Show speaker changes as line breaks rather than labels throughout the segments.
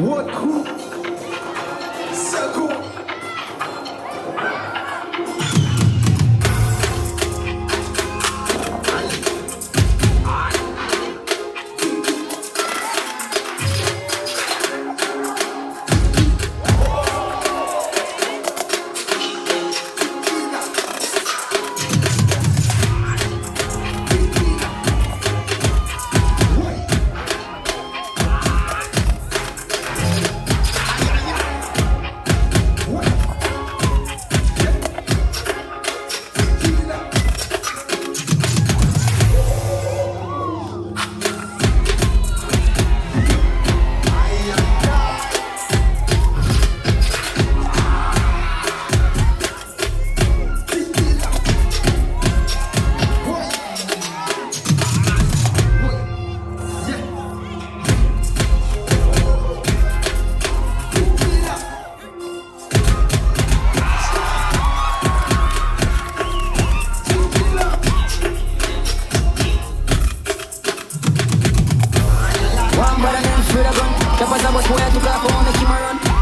What crew? Circle.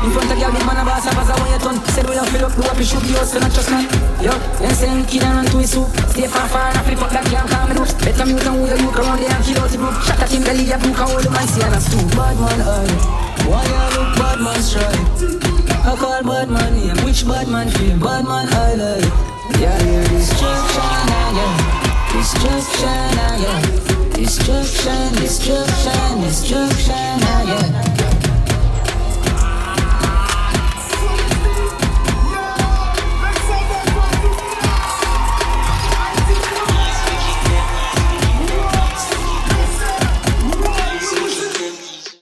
In front of girl, big man a boss, a pass away a ton. Said we don't fill up, do up, you shoot the house, so not just not. Yo, them saying kid and run to his soup. Stay far, far, and I flip up that can't calm me do. Better mute and who you look around there and kill out the group. Shot at him, the league, book, and all the man see and a stoop. Bad man, eye, why you look bad man strike? I call bad man name, which bad man feel? Bad man highlight. Yeah, yeah, destruction, yeah. Destruction, yeah. Destruction, destruction, destruction.